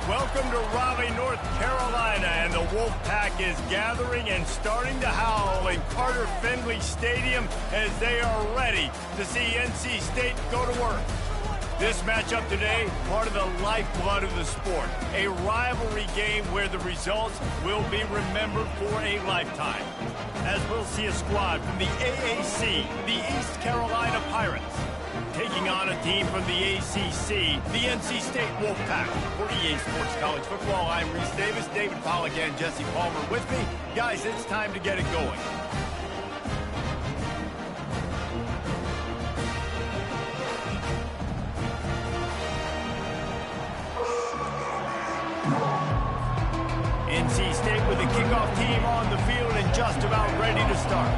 Welcome to Raleigh, North Carolina, and the Wolfpack is gathering and starting to howl in Carter Finley Stadium as they are ready to see NC State go to work. This matchup today, part of the lifeblood of the sport, a rivalry game where the results will be remembered for a lifetime. As we'll see a squad from the AAC, the East Carolina Pirates, taking on a team from the ACC, the NC State Wolfpack. For EA Sports College Football, I'm Reese Davis, David Pollack, and Jesse Palmer with me. Guys, it's time to get it going. NC State with the kickoff team on the field and just about ready to start.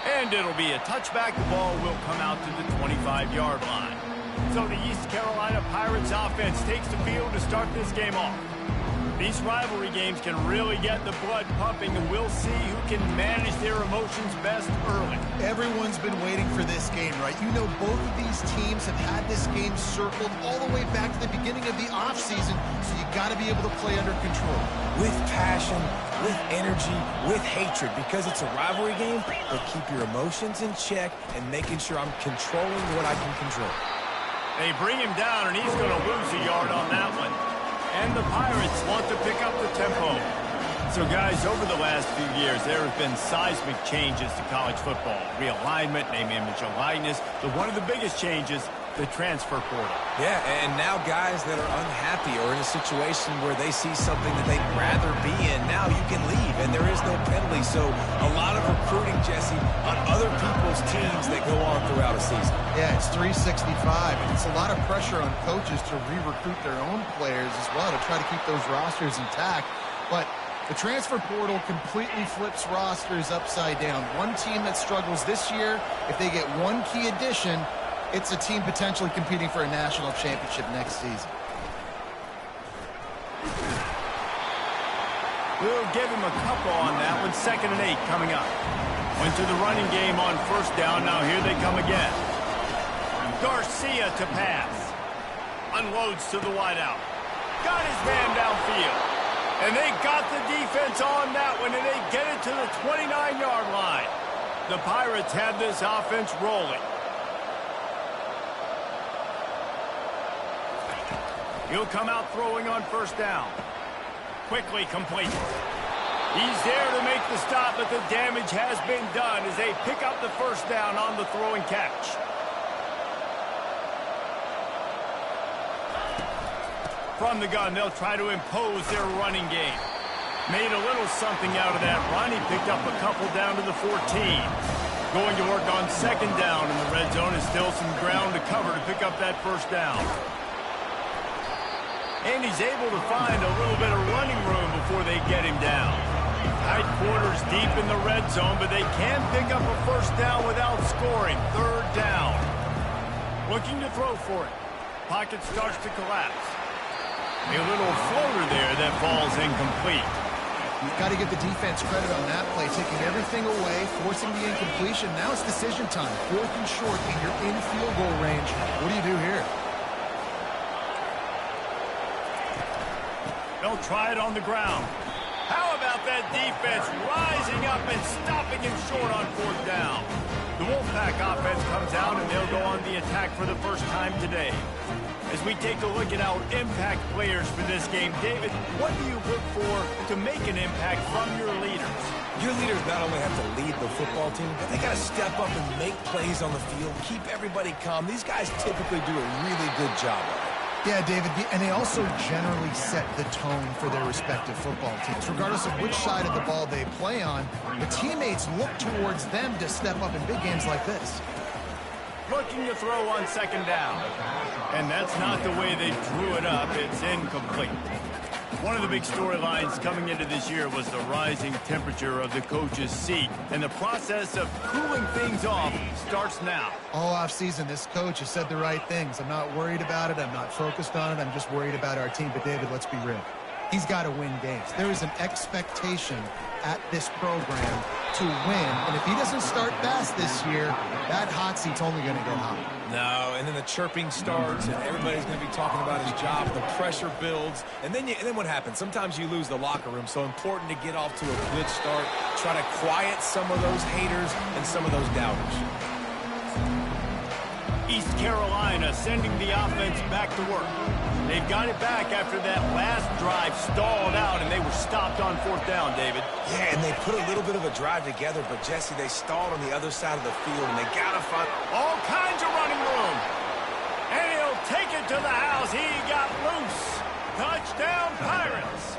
And it'll be a touchback. The ball will come out to the 25-yard line. So the East Carolina Pirates offense takes the field to start this game off. These rivalry games can really get the blood pumping, and we'll see who can manage their emotions best early. Everyone's been waiting for this game, right? You know, both of these teams have had this game circled all the way back to the beginning of the offseason, so you got to be able to play under control. With passion, with energy, with hatred, because it's a rivalry game, but keep your emotions in check and making sure I'm controlling what I can control. They bring him down, and he's going to lose a yard on that one. And the Pirates want to pick up the tempo. So, guys, over the last few years, there have been seismic changes to college football. Realignment, name, image, and likeness. But one of the biggest changes, the transfer portal. Yeah, and now guys that are unhappy or in a situation where they see something that they'd rather be in, now you can leave, and there is no penalty. So a lot of recruiting, Jesse, on other people's teams that go on throughout a season. Yeah, it's 365, and it's a lot of pressure on coaches to re-recruit their own players as well to try to keep those rosters intact. But the transfer portal completely flips rosters upside down. One team that struggles this year, if they get one key addition, it's a team potentially competing for a national championship next season. We'll give him a couple on that one. 2nd and 8 coming up. Went to the running game on 1st down. Now here they come again. Garcia to pass. Unloads to the wideout. Got his man downfield. And they got the defense on that one, and they get it to the 29-yard line. The Pirates have this offense rolling. He'll come out throwing on 1st down. Quickly complete. He's there to make the stop, but the damage has been done as they pick up the 1st down on the throwing catch. From the gun, they'll try to impose their running game. Made a little something out of that run. He picked up a couple down to the 14. Going to work on 2nd down in the red zone. Is still some ground to cover to pick up that 1st down. And he's able to find a little bit of running room before they get him down. Tight quarters deep in the red zone, but they can pick up a 1st down without scoring. 3rd down. Looking to throw for it. Pocket starts to collapse. A little floater there that falls incomplete. You've got to give the defense credit on that play, taking everything away, forcing the incompletion. Now it's decision time. 4th and short, and you're in field goal range. What do you do here? They'll try it on the ground. How about that defense rising up and stopping him short on 4th down? The Wolfpack offense comes out, and they'll go on the attack for the first time today. As we take a look at our impact players for this game, David, what do you look for to make an impact from your leaders? Your leaders not only have to lead the football team, but they got to step up and make plays on the field, keep everybody calm. These guys typically do a really good job of it. Yeah, David, and they also generally set the tone for their respective football teams. Regardless of which side of the ball they play on, the teammates look towards them to step up in big games like this. Looking to throw on 2nd down. And that's not the way they drew it up. It's incomplete. One of the big storylines coming into this year was the rising temperature of the coach's seat, and the process of cooling things off starts now. All offseason, this coach has said the right things. I'm not worried about it. I'm not focused on it. I'm just worried about our team. But, David, let's be real. He's got to win games. There is an expectation at this program to win, and if he doesn't start fast this year, that hot seat's only going to get hot. No, and then the chirping starts, and everybody's going to be talking about his job. The pressure builds, and then what happens? Sometimes you lose the locker room, so important to get off to a good start. Try to quiet some of those haters and some of those doubters. East Carolina sending the offense back to work. They've got it back after that last drive stalled out, and they were stopped on 4th down, David. Yeah, and they put a little bit of a drive together, but, Jesse, they stalled on the other side of the field, and they got to find all kinds of running room. And he'll take it to the house. He got loose. Touchdown, Pirates.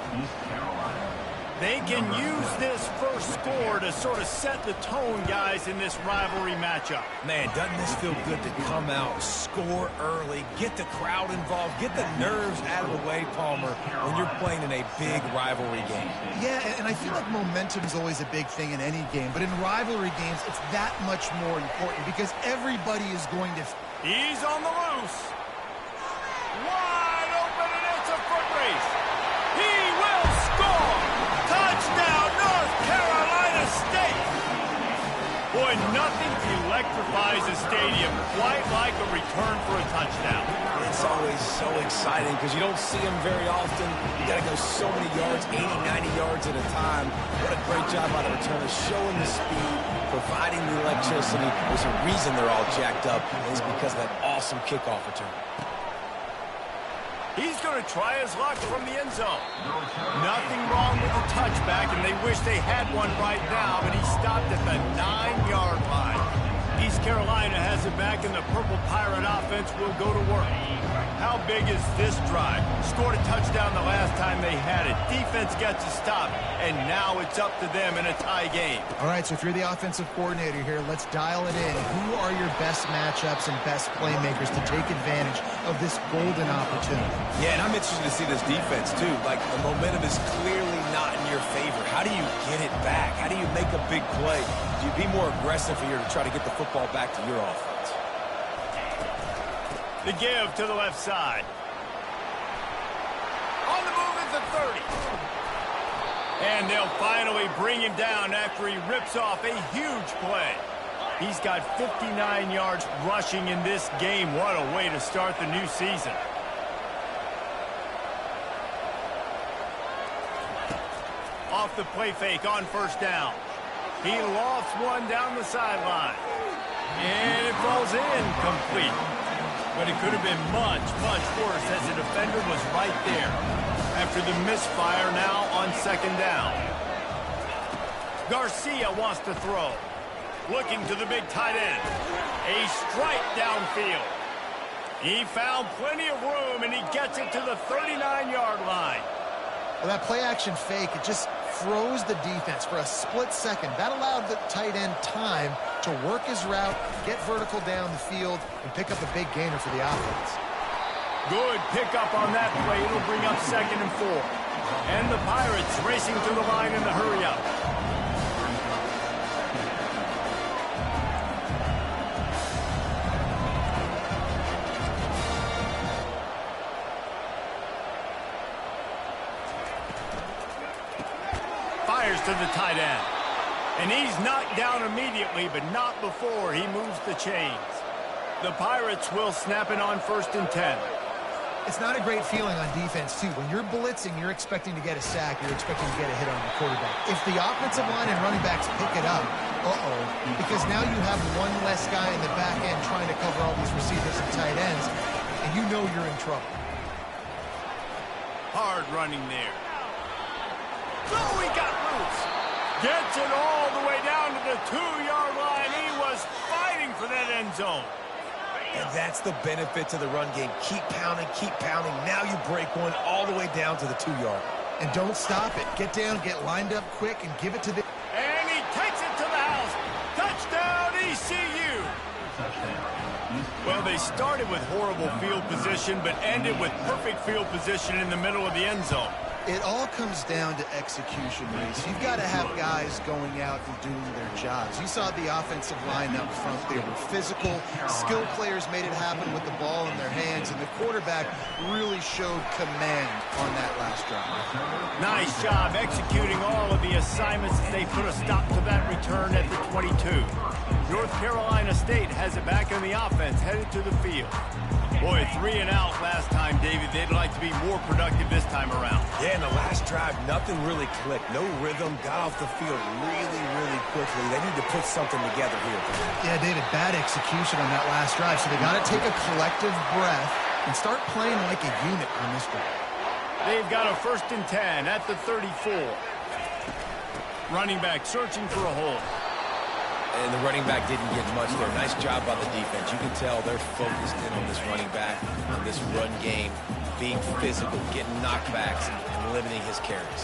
They can use this first score to sort of set the tone, guys, in this rivalry matchup. Man, doesn't this feel good to come out, score early, get the crowd involved, get the nerves out of the way, Palmer, when you're playing in a big rivalry game? Yeah, and I feel like momentum is always a big thing in any game, but in rivalry games, it's that much more important because everybody is going to... He's on the loose. Wide open, and it's a foot race. He will score. Touchdown, North Carolina State! Boy, nothing electrifies a stadium quite like a return for a touchdown. It's always so exciting because you don't see them very often. You got to go so many yards, 80, 90 yards at a time. What a great job by the returner, showing the speed, providing the electricity. There's a reason they're all jacked up, and it's because of that awesome kickoff return. He's going to try his luck from the end zone. Nothing wrong with the touchback, and they wish they had one right now, but he stopped at the 9-yard line. East Carolina has it back, and the Purple Pirate offense will go to work. How big is this drive? Scored a touchdown the last time they had it. Defense gets a stop, and now it's up to them in a tie game. All right, so if you're the offensive coordinator here, let's dial it in. Who are your best matchups and best playmakers to take advantage of this golden opportunity? Yeah, and I'm interested to see this defense, too. Like, the momentum is clearly not in your favor. How do you get it back? How do you make a big play? Do you be more aggressive here to try to get the football back to your offense? The give to the left side. On the move at the 30. And they'll finally bring him down after he rips off a huge play. He's got 59 yards rushing in this game. What a way to start the new season. Off the play fake on 1st down. He lofts one down the sideline. And it falls in complete. But it could have been much, much worse as the defender was right there. After the misfire now on 2nd down. Garcia wants to throw. Looking to the big tight end. A strike downfield. He found plenty of room, and he gets it to the 39-yard line. Well, that play-action fake, it just froze the defense for a split second. That allowed the tight end time to work his route, get vertical down the field, and pick up a big gainer for the offense. Good pickup on that play. It'll bring up 2nd and 4. And the Pirates racing to the line in the hurry-up. Fires to the tight end. And he's knocked down immediately, but not before he moves the chains. The Pirates will snap it on 1st and 10. It's not a great feeling on defense, too. When you're blitzing, you're expecting to get a sack. You're expecting to get a hit on the quarterback. If the offensive line and running backs pick it up, because now you have one less guy in the back end trying to cover all these receivers and tight ends, and you know you're in trouble. Hard running there. Oh, he got loose. Gets it all the way down to the 2-yard line. He was fighting for that end zone. And that's the benefit to the run game. Keep pounding, keep pounding. Now you break one all the way down to the 2-yard. And don't stop it. Get down, get lined up quick, and give it to the... And he takes it to the house. Touchdown, ECU. Well, they started with horrible field position, but ended with perfect field position in the middle of the end zone. It all comes down to execution, Reese. You've got to have guys going out and doing their jobs. You saw the offensive line up front. They were physical. Skilled players made it happen with the ball in their hands, and the quarterback really showed command on that last drive. Nice job executing all of the assignments as they put a stop to that return at the 22. North Carolina State has it back on the offense, headed to the field. Boy, 3 and out last time, David. They'd like to be more productive this time around. Yeah, in the last drive, nothing really clicked. No rhythm, got off the field really quickly. They need to put something together here. Yeah, David, bad execution on that last drive, so they got to take a collective breath and start playing like a unit on this drive. They've got a 1st and 10 at the 34. Running back searching for a hole. And the running back didn't get much there. Nice job by the defense. You can tell they're focused in on this running back, on this run game, being physical, getting knockbacks, and limiting his carries.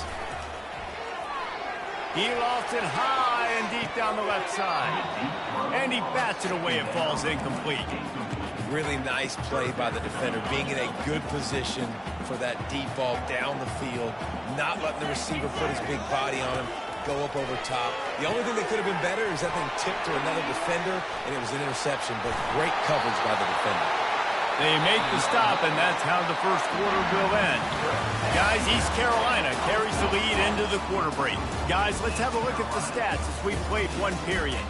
He lofts it high and deep down the left side. And he bats it away. It falls incomplete. Really nice play by the defender, being in a good position for that deep ball down the field, not letting the receiver put his big body on him, go up over top. The only thing that could have been better is that thing tipped to another defender, and it was an interception, but great coverage by the defender. They make the stop, and that's how the first quarter will end. Guys, East Carolina carries the lead into the quarter break. Guys, let's have a look at the stats as we've played one period.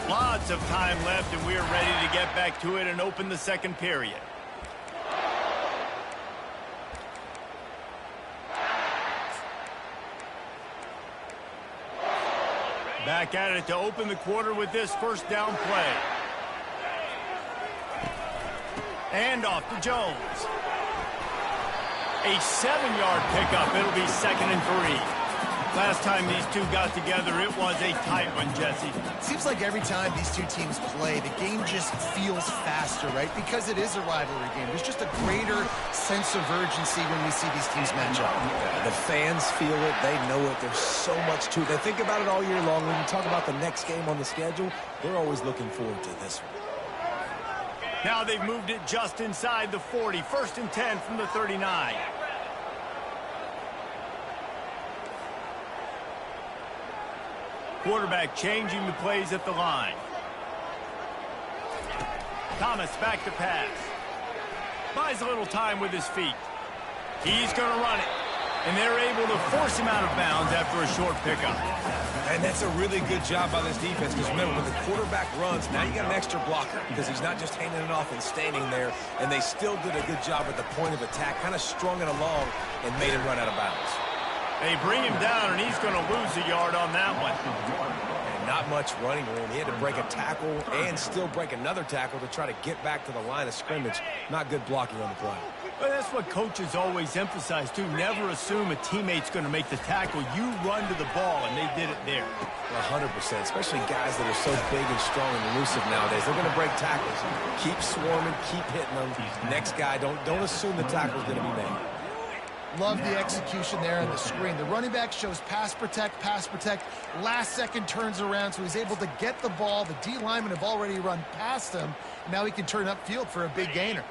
Lots of time left, and we're ready to get back to it and open the second period. Back at it to open the quarter with this first down play. And off to Jones. A 7-yard pickup. It'll be 2nd and 3. Last time these two got together, it was a tight one, Jesse. Seems like every time these two teams play, the game just feels faster, right? Because it is a rivalry game. There's just a greater sense of urgency when we see these teams match up. The fans feel it. They know it. There's so much to it. They think about it all year long. When you talk about the next game on the schedule, they're always looking forward to this one. Now they've moved it just inside the 40. 1st and 10 from the 39. Quarterback changing the plays at the line. Thomas back to pass. Buys a little time with his feet. He's going to run it. And they're able to force him out of bounds after a short pickup. And that's a really good job by this defense, because remember, when the quarterback runs, now you got an extra blocker, because he's not just handing it off and standing there, and they still did a good job at the point of attack, kind of strung it along and made him run out of bounds. They bring him down, and he's going to lose a yard on that one. And not much running room. He had to break a tackle and still break another tackle to try to get back to the line of scrimmage. Not good blocking on the play. Well, that's what coaches always emphasize, too. Never assume a teammate's going to make the tackle. You run to the ball, and they did it there. 100%, especially guys that are so big and strong and elusive nowadays. They're going to break tackles. Keep swarming, keep hitting them. Next guy, don't assume the tackle's going to be made. Love the execution there on the screen. The running back shows pass protect. Last second turns around, so he's able to get the ball. The D linemen have already run past him. Now he can turn upfield for a big gainer.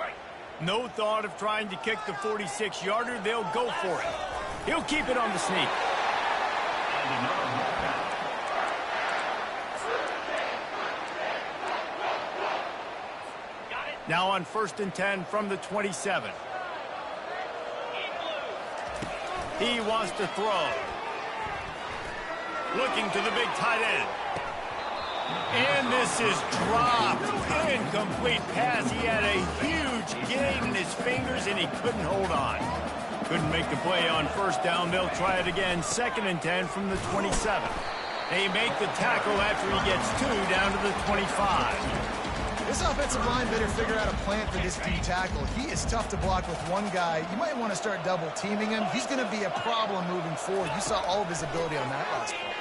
No thought of trying to kick the 46-yarder. They'll go for it. He'll keep it on the sneak. Now on 1st and 10 from the 27. He wants to throw. Looking to the big tight end. And this is dropped. Incomplete pass. He had a huge gain in his fingers, and he couldn't hold on. Couldn't make the play on 1st down. They'll try it again. 2nd and 10 from the 27. They make the tackle after he gets 2 down to the 25. This offensive line better figure out a plan for this D tackle. He is tough to block with one guy. You might want to start double teaming him. He's going to be a problem moving forward. You saw all of his ability on that last play.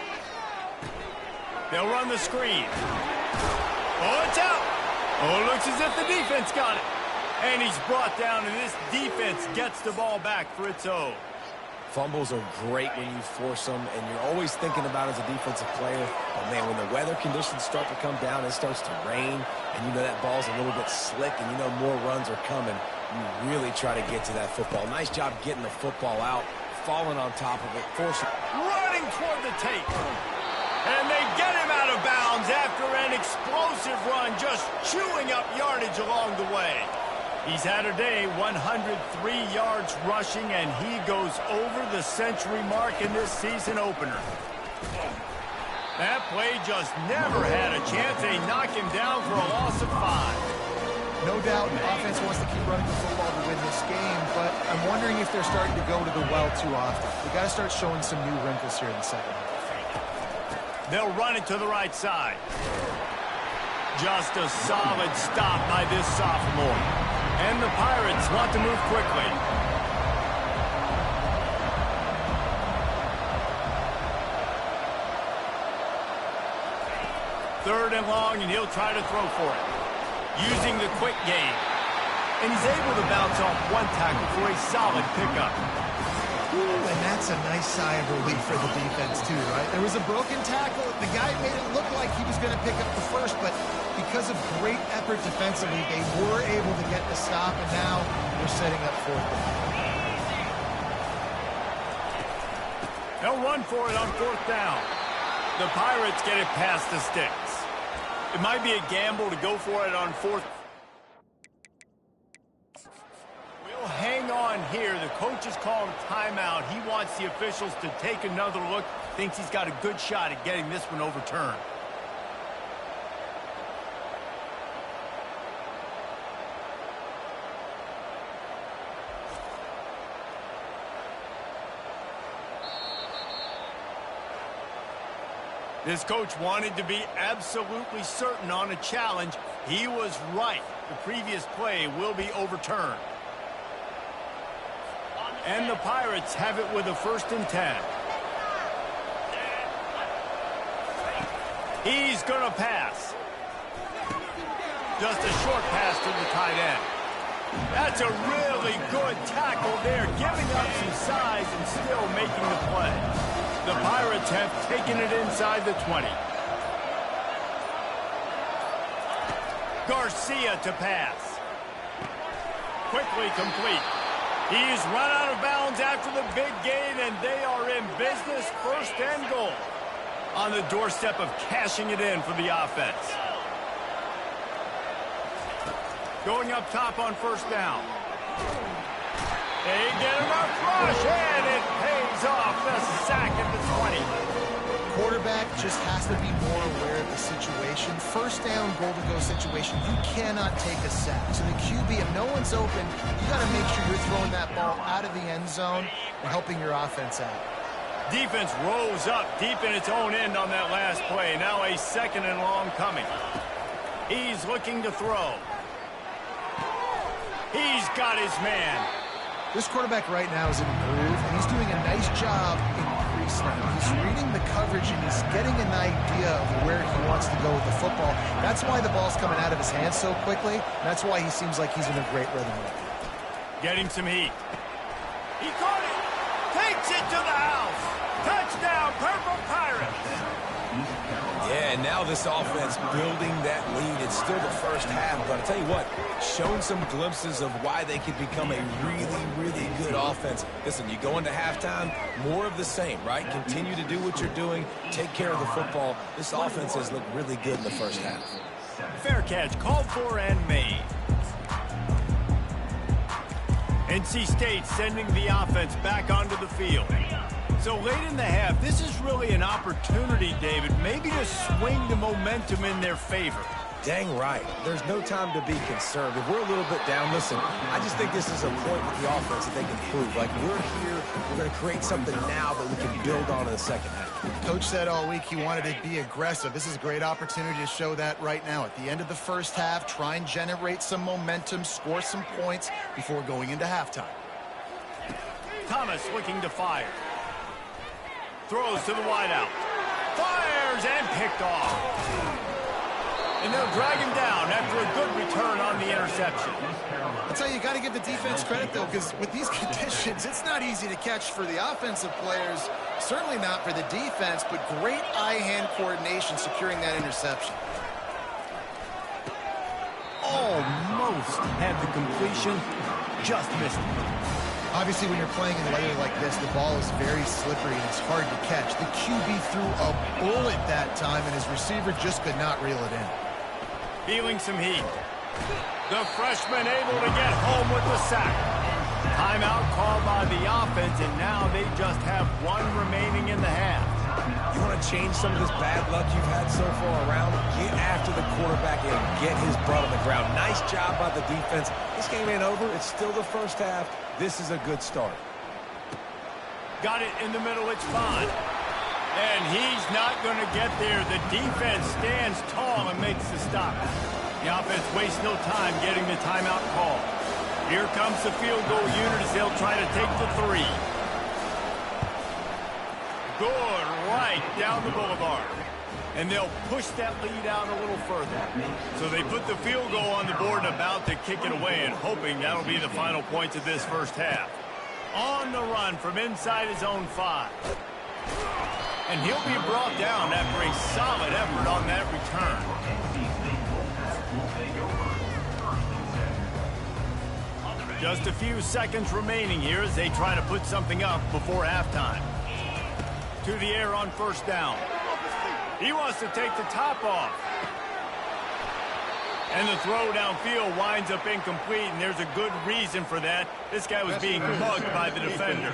They'll run the screen. Oh, it's out. Oh, it looks as if the defense got it. And he's brought down, and this defense gets the ball back for its own. Fumbles are great when you force them, and you're always thinking about as a defensive player, but man, when the weather conditions start to come down, it starts to rain, and you know that ball's a little bit slick, and you know more runs are coming. you really try to get to that football. Nice job getting the football out, falling on top of it, forcing. Running toward the tape. And they get him out of bounds after an explosive run, just chewing up yardage along the way. He's had a day, 103 yards rushing, and he goes over the century mark in this season opener. That play just never had a chance. They knock him down for a loss of 5. No doubt the offense wants to keep running the football to win this game, but I'm wondering if they're starting to go to the well too often. They got to start showing some new wrinkles here in the second half. They'll run it to the right side. Just a solid stop by this sophomore. And the Pirates want to move quickly. Third and long, and he'll try to throw for it. Using the quick game. And he's able to bounce off one tackle for a solid pickup. And that's a nice sigh of relief for the defense, too, right? There was a broken tackle. The guy made it look like he was going to pick up the first, but because of great effort defensively, they were able to get the stop, and now they're setting up fourth down. They'll run for it on fourth down. The Pirates get it past the sticks. It might be a gamble to go for it on fourth. We'll hang on here. The coach is calling timeout. He wants the officials to take another look. Thinks he's got a good shot at getting this one overturned. This coach wanted to be absolutely certain on a challenge. He was right. The previous play will be overturned. And the Pirates have it with a 1st and 10. He's going to pass. Just a short pass to the tight end. That's a really good tackle there, giving up some size and still making the play. The Pirates have taken it inside the 20. Garcia to pass. Quickly complete. He's run out of bounds after the big gain, and they are in business, 1st and goal. On the doorstep of cashing it in for the offense. Going up top on 1st down. They get him a rush, and it pays off the sack at the 20. Quarterback just has to be more aware of the situation. 1st down, goal-to-go situation, you cannot take a sack. So the QB, if no one's open, you got to make sure you're throwing that ball out of the end zone and helping your offense out. Defense rose up deep in its own end on that last play. Now a 2nd and long coming. He's looking to throw. He's got his man. This quarterback right now is in a groove, and he's doing a nice job in pre-snap. He's reading the coverage, and he's getting an idea of where he wants to go with the football. That's why the ball's coming out of his hands so quickly. That's why he seems like he's in a great rhythm right now. Getting some heat. He caught it. Takes it to the house. Touchdown, Purple Pirates. Yeah, and now this offense building that lead. It's still the 1st half, but I'll tell you what, showing some glimpses of why they could become a really, really good offense. Listen, you go into halftime, more of the same, right? Continue to do what you're doing, take care of the football. This offense has looked really good in the 1st half. Fair catch called for and made. NC State sending the offense back onto the field. So late in the half, this is really an opportunity, David, maybe to swing the momentum in their favor. Dang right. There's no time to be concerned. If we're a little bit down, listen, I just think this is a point with the offense that they can prove. Like, we're here, we're going to create something now that we can build on in the 2nd half. Coach said all week he wanted to be aggressive. This is a great opportunity to show that right now. At the end of the 1st half, try and generate some momentum, score some points before going into halftime. Thomas looking to fire. Throws to the wideout. Fires and picked off. And they'll drag him down after a good return on the interception. I'll tell you, you got to give the defense credit, though, because with these conditions, it's not easy to catch for the offensive players, certainly not for the defense, but great eye-hand coordination securing that interception. Almost had the completion, just missed it. Obviously, when you're playing in weather like this, the ball is very slippery and it's hard to catch. The QB threw a bullet that time, and his receiver just could not reel it in. Feeling some heat. The freshman able to get home with the sack. Timeout called by the offense, and now they just have one remaining in the half. You want to change some of this bad luck you've had so far around? Get after the quarterback and get his butt on the ground. Nice job by the defense. This game ain't over. It's still the first half. This is a good start. Got it in the middle. It's fine. And he's not going to get there. The defense stands tall and makes the stop. The offense wastes no time getting the timeout call. Here comes the field goal unit as they'll try to take the 3. Good, right down the boulevard. And they'll push that lead out a little further. So they put the field goal on the board and about to kick it away, and hoping that'll be the final points of this first half. On the run from inside his own 5. And he'll be brought down after a solid effort on that return. Just a few seconds remaining here as they try to put something up before halftime. To the air on first down. He wants to take the top off. And the throw downfield winds up incomplete, and there's a good reason for that. This guy was being mugged by the defender.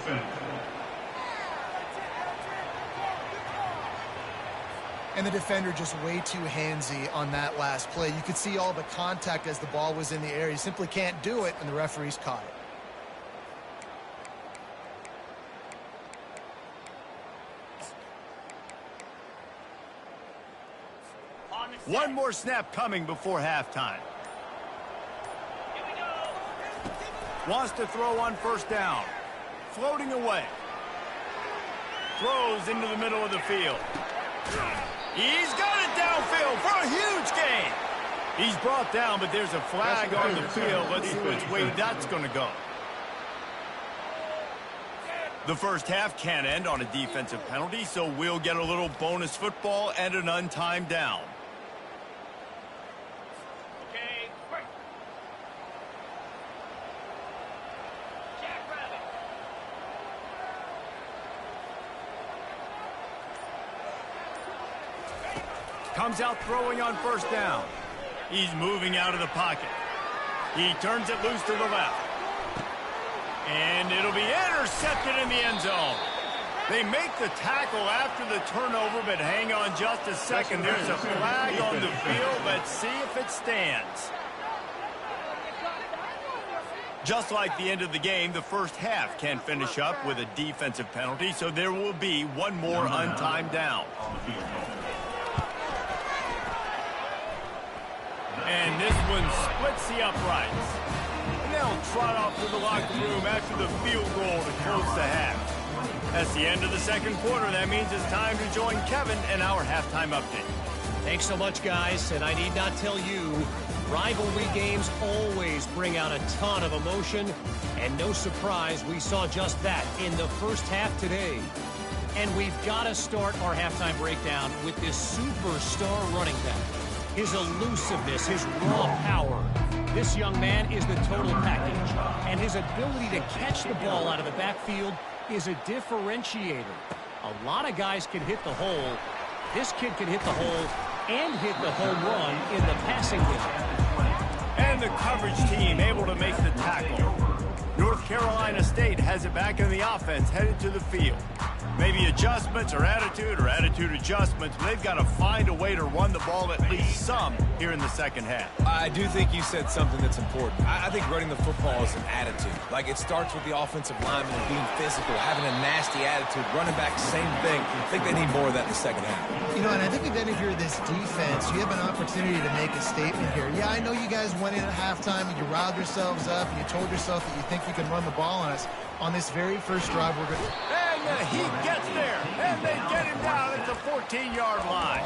And the defender just way too handsy on that last play. You could see all the contact as the ball was in the air. You simply can't do it, and the referees caught it. One more snap coming before halftime. Wants to throw on first down. Floating away. Throws into the middle of the field. He's got it downfield for a huge gain. He's brought down, but there's a flag on the field. Let's see which way that's going to go. The first half can end on a defensive penalty, so we'll get a little bonus football and an untimed down. Comes out throwing on first down. He's moving out of the pocket. He turns it loose to the left. And it'll be intercepted in the end zone. They make the tackle after the turnover, but hang on just a second. There's a flag on the field. Let's see if it stands. Just like the end of the game, the first half can finish up with a defensive penalty, so there will be one more untimed down. And this one splits the uprights. And they'll trot off to the locker room after the field goal to close the half. That's the end of the second quarter. That means it's time to join Kevin in our halftime update. Thanks so much, guys. And I need not tell you, rivalry games always bring out a ton of emotion. And no surprise, we saw just that in the first half today. And we've got to start our halftime breakdown with this superstar running back. His elusiveness, his raw power. This young man is the total package. And his ability to catch the ball out of the backfield is a differentiator. A lot of guys can hit the hole. This kid can hit the hole and hit the home run in the passing game. And the coverage team able to make the tackle. North Carolina State has it back in the offense, headed to the field. Maybe adjustments or attitude adjustments, but they've got to find a way to run the ball at least some here in the second half. I do think you said something that's important. I think running the football is an attitude. Like, it starts with the offensive lineman being physical, having a nasty attitude. Running back, same thing. I think they need more of that in the second half. You know, and I think then if you're this defense, you have an opportunity to make a statement here. Yeah, I know you guys went in at halftime and you riled yourselves up and you told yourself that you think you can run the ball on us. On this very first drive, we're going to... And he gets there, and they get him down at the 14-yard line.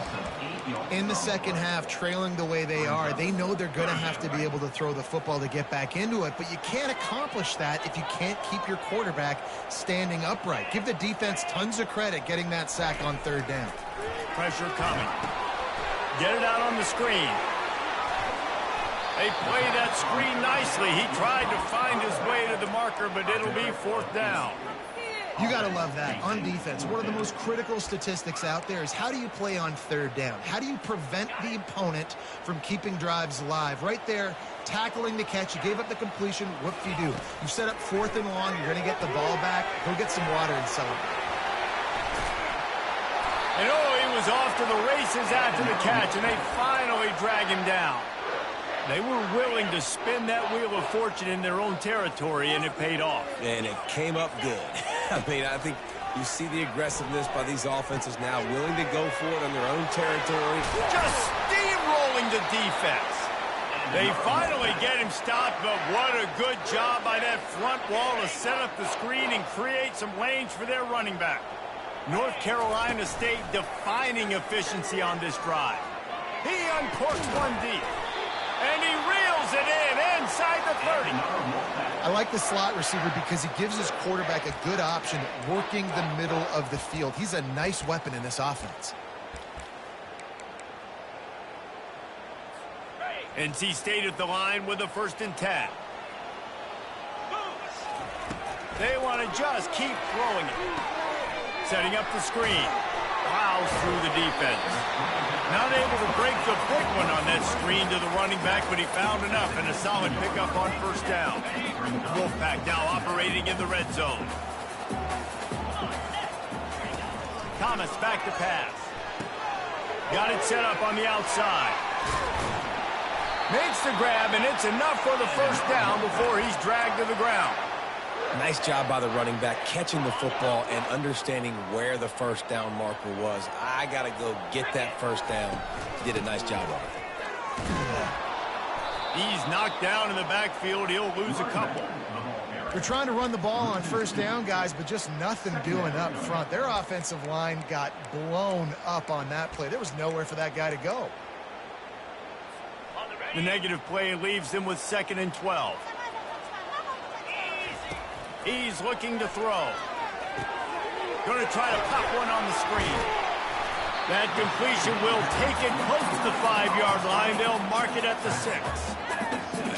In the second half, trailing the way they are, they know they're going to have to be able to throw the football to get back into it, but you can't accomplish that if you can't keep your quarterback standing upright. Give the defense tons of credit getting that sack on third down. Pressure coming. Get it out on the screen. They play that screen nicely. He tried to find his way to the marker, but it'll be 4th down. You got to love that. On defense, one of the most critical statistics out there is how do you play on 3rd down? How do you prevent the opponent from keeping drives alive? Right there, tackling the catch. You gave up the completion. What do? You set up 4th and long. You're going to get the ball back. Go get some water and celebrate. And he was off to the races after the catch, and they finally drag him down. They were willing to spin that wheel of fortune in their own territory, and it paid off. And it came up good. I mean, I think you see the aggressiveness by these offenses now, willing to go for it on their own territory. Just steamrolling the defense. They finally get him stopped, but what a good job by that front wall to set up the screen and create some lanes for their running back. North Carolina State defining efficiency on this drive. He uncorks one deep. And he reels it in inside the 30. I like the slot receiver because he gives his quarterback a good option working the middle of the field. He's a nice weapon in this offense. NC State at the line with a 1st and 10. They want to just keep throwing it. Setting up the screen. Plows through the defense. Not able to break the big one on that screen to the running back, but he found enough and a solid pickup on 1st down. Wolfpack now operating in the red zone. Thomas back to pass. Got it set up on the outside. Makes the grab, and it's enough for the 1st down before he's dragged to the ground. Nice job by the running back catching the football and understanding where the 1st down marker was. I got to go get that 1st down. He did a nice job of it. He's knocked down in the backfield. He'll lose a couple. They're trying to run the ball on 1st down, guys, but just nothing doing up front. Their offensive line got blown up on that play. There was nowhere for that guy to go. The negative play leaves them with 2nd and 12. He's looking to throw. Going to try to pop one on the screen. That completion will take it close to the 5-yard line. They'll mark it at the 6.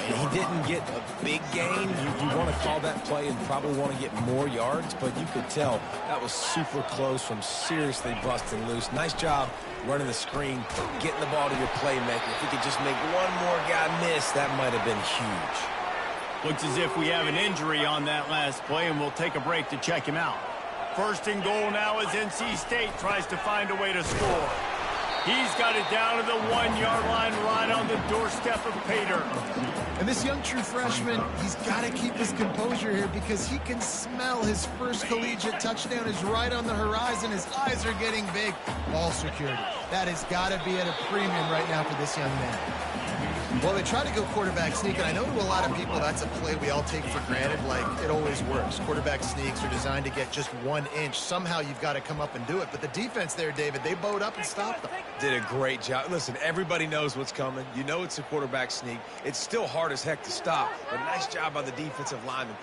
He didn't get a big gain. You want to call that play and probably want to get more yards, but you could tell that was super close from seriously busting loose. Nice job running the screen, getting the ball to your playmaker. If he could just make one more guy miss, that might have been huge. Looks as if we have an injury on that last play, and we'll take a break to check him out. 1st and goal now as NC State tries to find a way to score. He's got it down to the 1-yard line right on the doorstep of Pater. And this young true freshman, he's got to keep his composure here because he can smell his first collegiate touchdown is right on the horizon. His eyes are getting big. Ball security. That has got to be at a premium right now for this young man. Well, they try to go quarterback sneak, and I know to a lot of people that's a play we all take for granted, like it always works. Quarterback sneaks are designed to get just 1 inch. Somehow you've got to come up and do it. But the defense there, David, they bowed up and stopped them. Did a great job. Listen, everybody knows what's coming. You know it's a quarterback sneak. It's still hard as heck to stop, but nice job by the defensive lineman.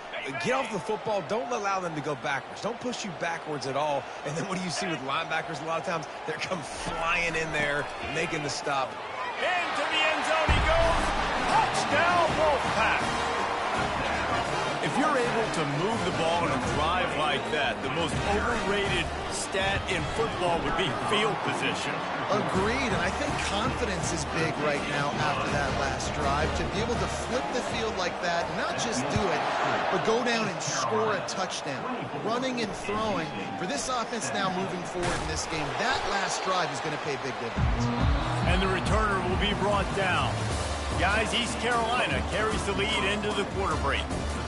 Get off the football. Don't allow them to go backwards. Don't push you backwards at all. And then what do you see with linebackers a lot of times? They're come flying in there, making the stop. Into the end zone he goes. Touchdown, Wolfpack. If you're able to move the ball in a drive like that, the most overrated stat in football would be field position. Agreed, and I think confidence is big right now after that last drive. To be able to flip the field like that, not just do it, but go down and score a touchdown. Running and throwing. For this offense now moving forward in this game, that last drive is going to pay big dividends. And the returner will be brought down. Guys, East Carolina carries the lead into the quarter break.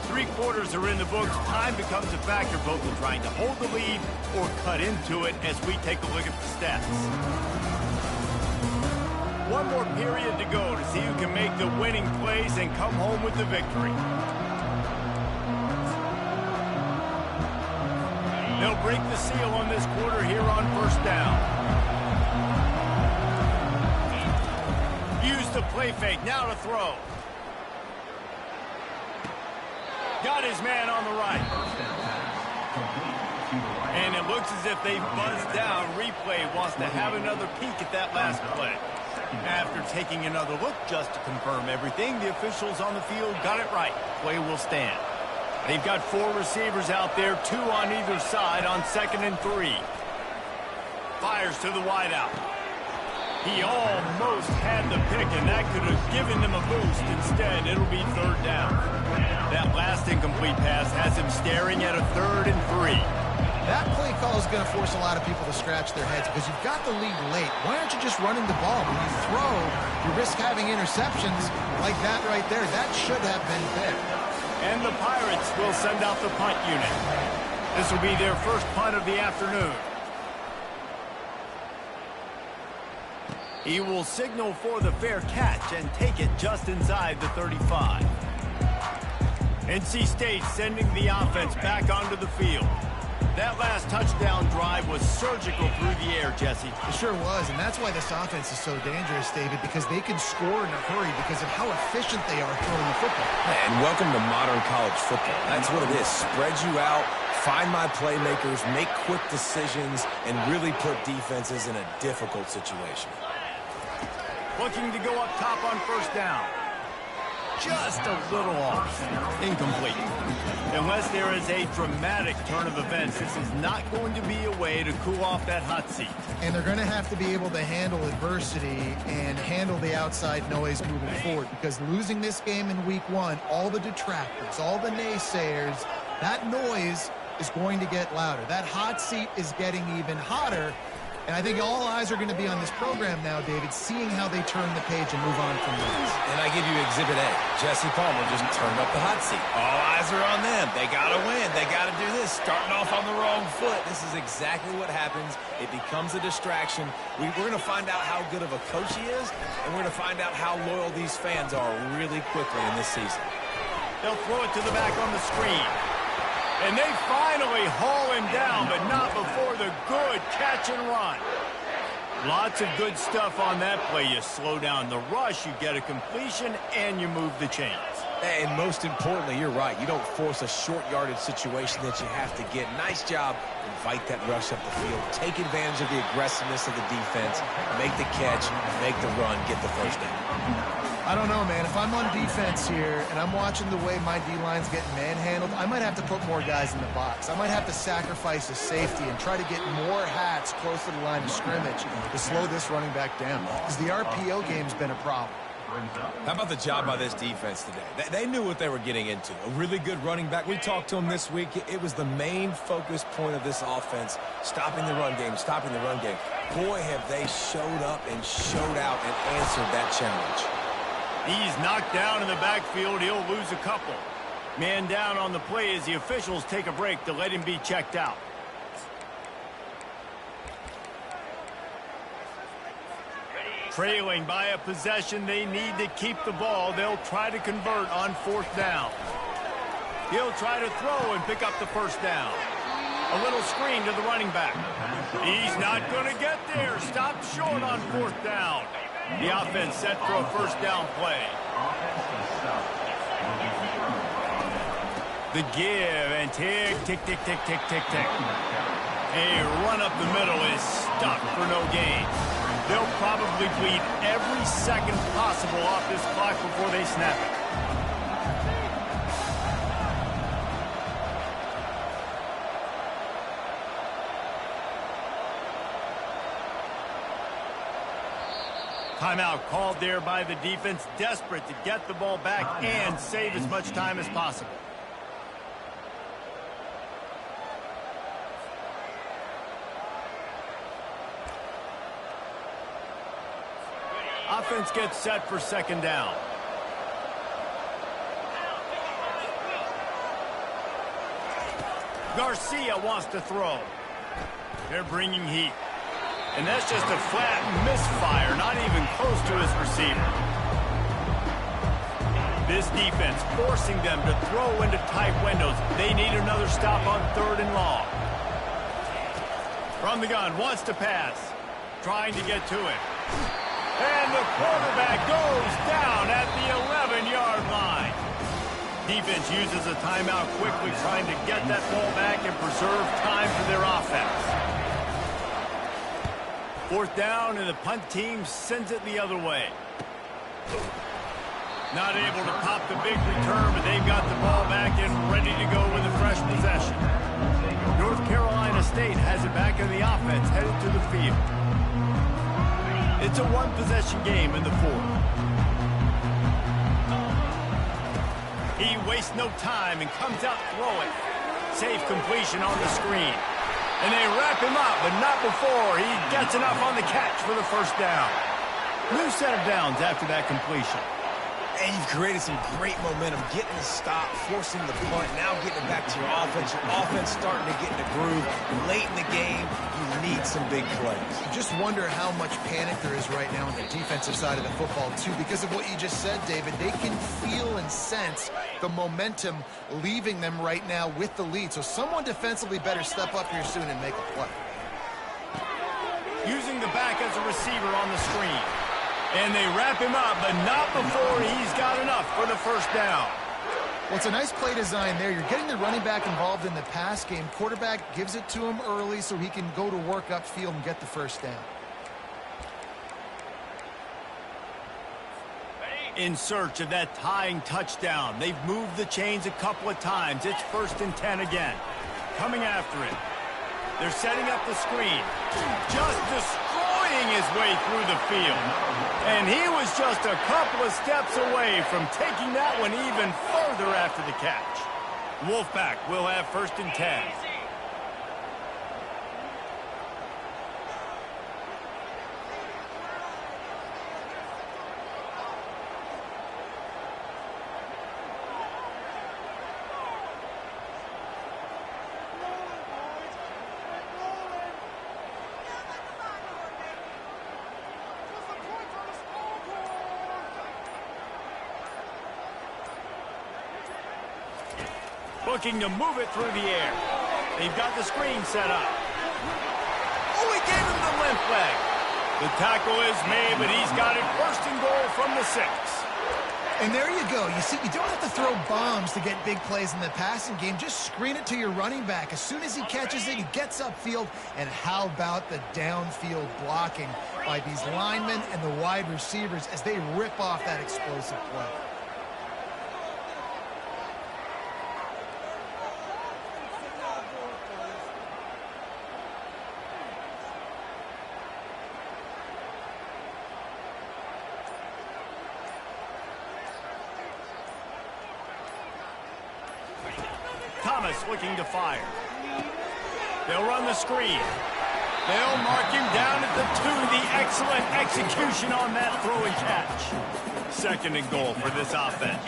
3 quarters are in the books. Time becomes a factor both in trying to hold the lead or cut into it as we take a look at the stats. 1 more period to go to see who can make the winning plays and come home with the victory. They'll break the seal on this quarter here on 1st down. Use the play fake, now to throw. Got his man on the right. And it looks as if they've buzzed down. Replay wants to have another peek at that last play. After taking another look just to confirm everything, the officials on the field got it right. Play will stand. They've got 4 receivers out there, 2 on either side on 2nd and 3. Fires to the wideout. He almost had the pick, and that could have given them a boost. Instead, it'll be 3rd down. That last incomplete pass has him staring at a 3rd and 3. That play call is going to force a lot of people to scratch their heads because you've got the lead late. Why aren't you just running the ball? When you throw, you risk having interceptions like that right there. That should have been picked. And the Pirates will send out the punt unit. This will be their first punt of the afternoon. He will signal for the fair catch and take it just inside the 35. NC State sending the offense back onto the field. That last touchdown drive was surgical through the air, Jesse. It sure was, and that's why this offense is so dangerous, David, because they can score in a hurry because of how efficient they are throwing the football. And welcome to modern college football. That's what it is. Spread you out, find my playmakers, make quick decisions, and really put defenses in a difficult situation. Looking to go up top on 1st down. Just a little off. Incomplete. Unless there is a dramatic turn of events, this is not going to be a way to cool off that hot seat. And they're going to have to be able to handle adversity and handle the outside noise moving forward, because losing this game in week 1, all the detractors, all the naysayers, that noise is going to get louder. That hot seat is getting even hotter. And I think all eyes are going to be on this program now, David, seeing how they turn the page and move on from this. And I give you Exhibit A. Jesse Palmer just turned up the hot seat. All eyes are on them. They got to win. They got to do this. Starting off on the wrong foot. This is exactly what happens. It becomes a distraction. We're going to find out how good of a coach he is, and we're going to find out how loyal these fans are really quickly in this season. They'll throw it to the back on the screen. And they finally haul him down, but not before the good catch and run. Lots of good stuff on that play. You slow down the rush, you get a completion, and you move the chains. And most importantly, you're right. You don't force a short yardage situation that you have to get. Nice job. Invite that rush up the field. Take advantage of the aggressiveness of the defense. Make the catch, make the run, get the 1st down. I don't know, man. If I'm on defense here and I'm watching the way my D-line's getting manhandled, I might have to put more guys in the box. I might have to sacrifice a safety and try to get more hats close to the line of scrimmage to slow this running back down, because the RPO game's been a problem. How about the job by this defense today? They knew what they were getting into. A really good running back. We talked to him this week. It was the main focus point of this offense, stopping the run game, stopping the run game. Boy, have they showed up and showed out and answered that challenge. He's knocked down in the backfield. He'll lose a couple. Man down on the play as the officials take a break to let him be checked out. Trailing by a possession, they need to keep the ball. They'll try to convert on 4th down. He'll try to throw and pick up the 1st down. A little screen to the running back. He's not going to get there. Stopped short on 4th down. The offense set for a 1st down play. The give and tick, tick, tick, tick, tick, tick, tick. A run up the middle is stuck for no gain. They'll probably bleed every second possible off this clock before they snap it. Timeout called there by the defense, desperate to get the ball back and save as much time as possible. Offense gets set for 2nd down. Garcia wants to throw. They're bringing heat. And that's just a flat misfire, not even close to his receiver. This defense forcing them to throw into tight windows. They need another stop on 3rd and long. From the gun, wants to pass. Trying to get to it. And the quarterback goes down at the 11-yard line. Defense uses a timeout quickly, trying to get that ball back and preserve time for their offense. 4th down, and the punt team sends it the other way. Not able to pop the big return, but they've got the ball back and ready to go with a fresh possession. North Carolina State has it back in the offense, headed to the field. It's a one-possession game in the 4th. He wastes no time and comes out throwing. Safe completion on the screen. And they wrap him up, but not before he gets enough on the catch for the 1st down. New set of downs after that completion. And you've created some great momentum, getting the stop, forcing the punt, now getting it back to your offense. Your offense starting to get in a groove. Late in the game, you need some big plays. You just wonder how much panic there is right now on the defensive side of the football, too, because of what you just said, David. They can feel and sense the momentum leaving them right now with the lead. So someone defensively better step up here soon and make a play. Using the back as a receiver on the screen. And they wrap him up, but not before he's got enough for the 1st down. Well, it's a nice play design there. You're getting the running back involved in the pass game. Quarterback gives it to him early so he can go to work upfield and get the 1st down. In search of that tying touchdown. They've moved the chains a couple of times. It's 1st and 10 again. Coming after it. They're setting up the screen. Just destroying his way through the field. And he was just a couple of steps away from taking that one even further after the catch. Wolfpack will have 1st and 10. Looking to move it through the air. They've got the screen set up. Oh, he gave him the limp leg. The tackle is made, but he's got it 1st and goal from the 6. And there you go. You see, you don't have to throw bombs to get big plays in the passing game. Just screen it to your running back. As soon as he catches it, he gets upfield. And how about the downfield blocking by these linemen and the wide receivers as they rip off that explosive play. Thomas looking to fire. They'll run the screen. They'll mark him down at the 2. The excellent execution on that throw and catch. 2nd and goal for this offense.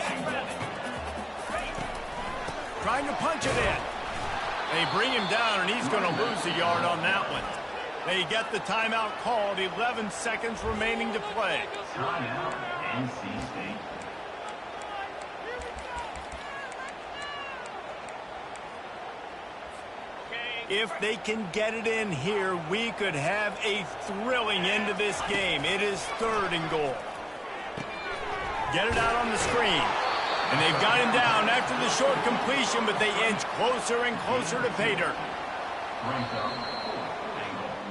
Trying to punch it in. They bring him down, and he's going to lose a yard on that one. They get the timeout called. 11 seconds remaining to play. Timeout, NC State. If they can get it in here, we could have a thrilling end to this game. It is 3rd and goal. Get it out on the screen. And they've got him down after the short completion, but they inch closer and closer to pay dirt.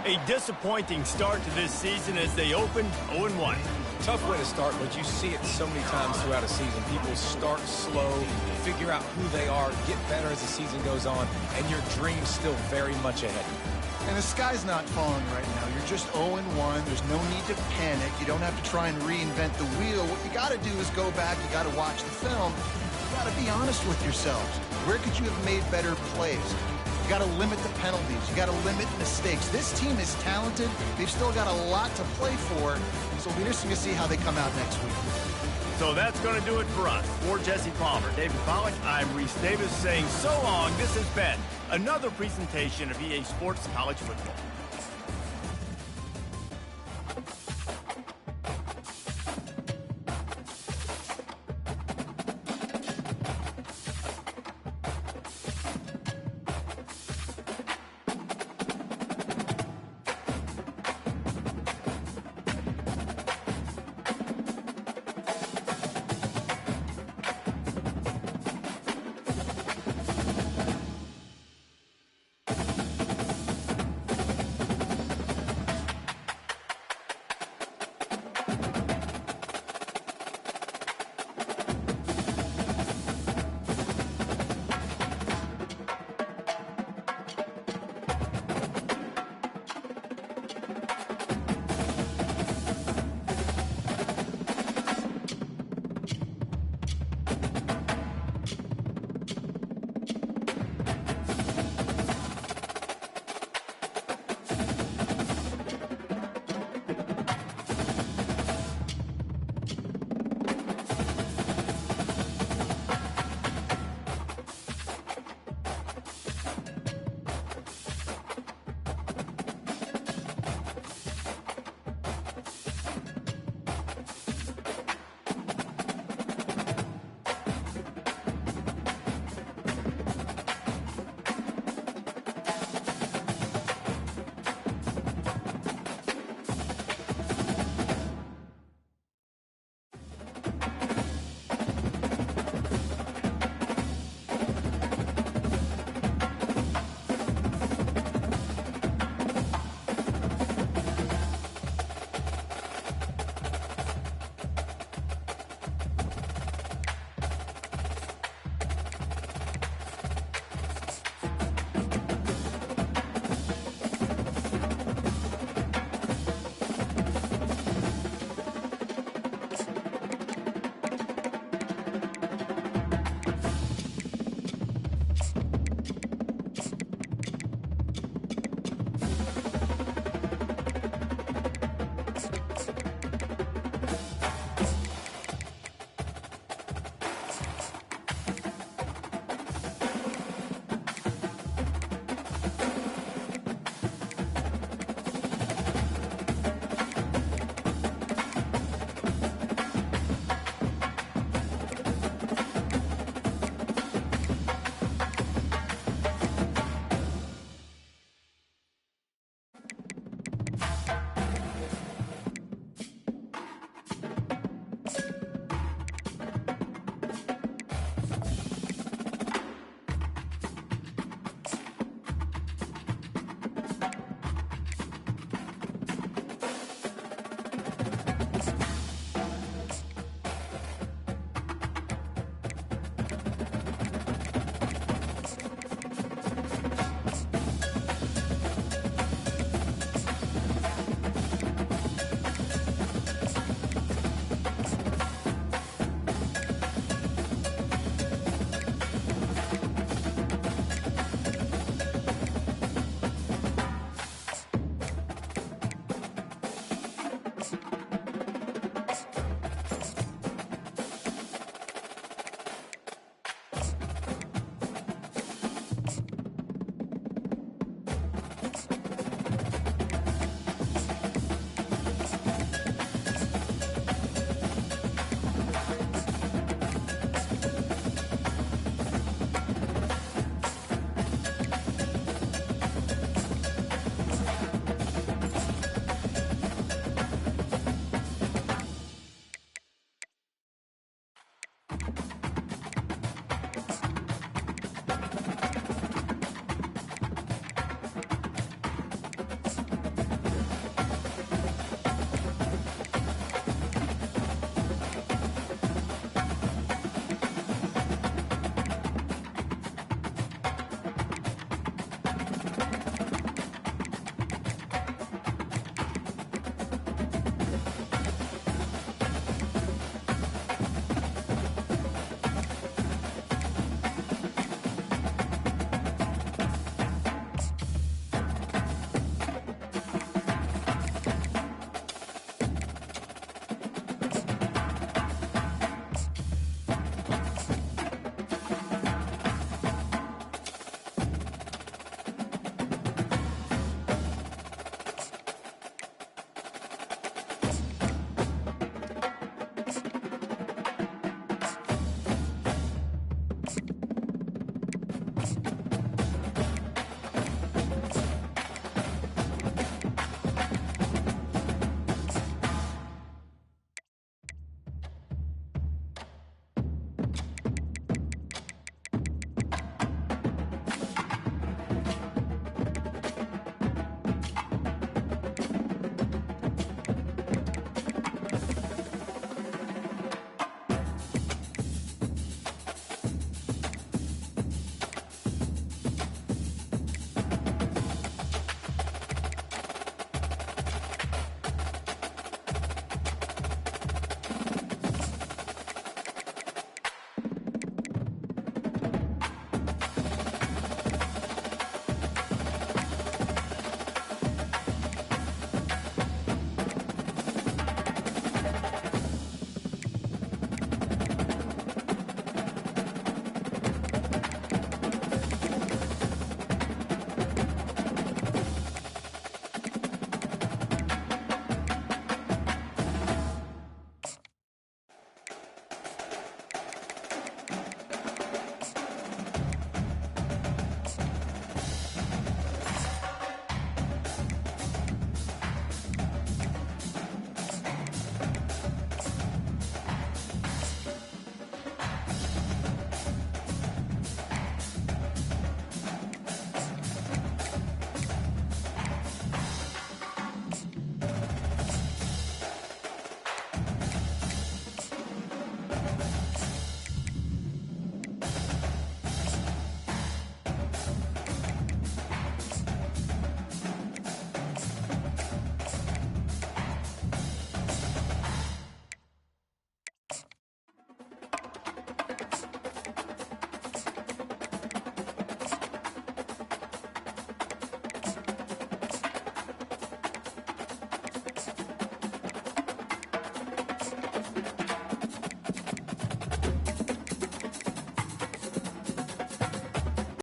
A disappointing start to this season as they open 0-1. Tough way to start, but you see it so many times throughout a season. People start slow, figure out who they are, get better as the season goes on, and your dream's still very much ahead. And the sky's not falling right now. You're just 0-1. There's no need to panic. You don't have to try and reinvent the wheel. What you got to do is go back. You got to watch the film. You got to be honest with yourselves. Where could you have made better plays? You got to limit the penalties. You got to limit mistakes. This team is talented. They've still got a lot to play for. So it'll be interesting to see how they come out next week. So that's going to do it for us. For Jesse Palmer, David Pollack, I'm Reese Davis saying so long. This has been another presentation of EA Sports College Football.